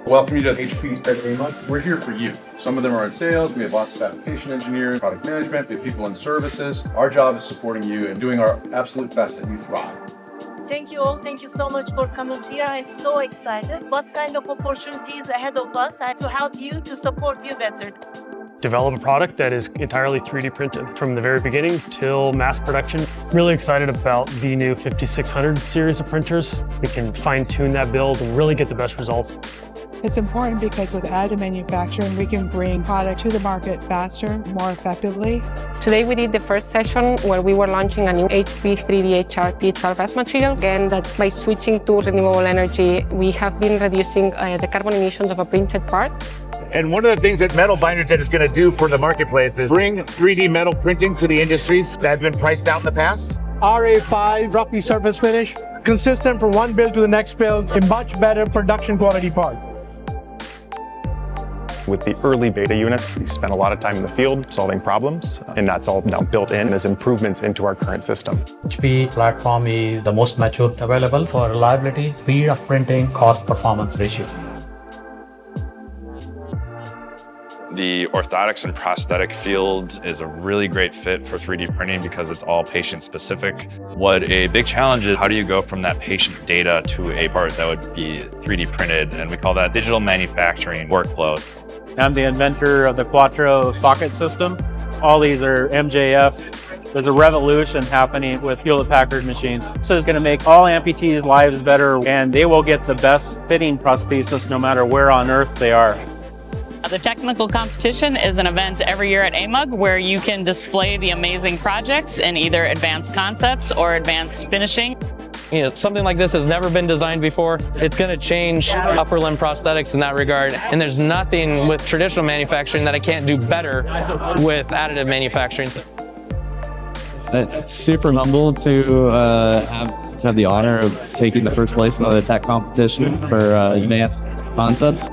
Welcome you to HP at AMUG. We're here for you. Some of them are in sales. We have lots of application engineers, product management, we have people in services. Our job is supporting you and doing our absolute best that you thrive. Thank you all. Thank you so much for coming here. I'm so excited. What kind of opportunities ahead of us to help you, to support you better? Develop a product that is entirely 3D printed from the very beginning till mass production. Really excited about the new 5600 series of printers. We can fine-tune that build and really get the best results. It's important because with additive manufacturing, we can bring product to the market faster, more effectively. Today we did the first session where we were launching a new HP 3D HRP12S material. Again, that by switching to renewable energy, we have been reducing the carbon emissions of a printed part. And one of the things that Metal Binder Jet is going to do for the marketplace is bring 3D metal printing to the industries that have been priced out in the past. RA5 roughly surface finish, consistent from one build to the next build, a much better production quality part. With the early beta units, we spent a lot of time in the field solving problems, and that's all now built in as improvements into our current system. HP platform is the most mature available for reliability, speed of printing, cost-performance ratio. The orthotics and prosthetic field is a really great fit for 3D printing because it's all patient specific. What a big challenge is, how do you go from that patient data to a part that would be 3D printed? And we call that digital manufacturing workflow. I'm the inventor of the Quattro socket system. All these are MJF. There's a revolution happening with Hewlett-Packard machines. So it's going to make all amputees' lives better, and they will get the best fitting prosthesis no matter where on earth they are. The technical competition is an event every year at AMUG where you can display the amazing projects in either advanced concepts or advanced finishing. You know, something like this has never been designed before. It's going to change upper limb prosthetics in that regard. And there's nothing with traditional manufacturing that I can't do better with additive manufacturing. It's super humble to have the honor of taking the first place in the tech competition for advanced concepts.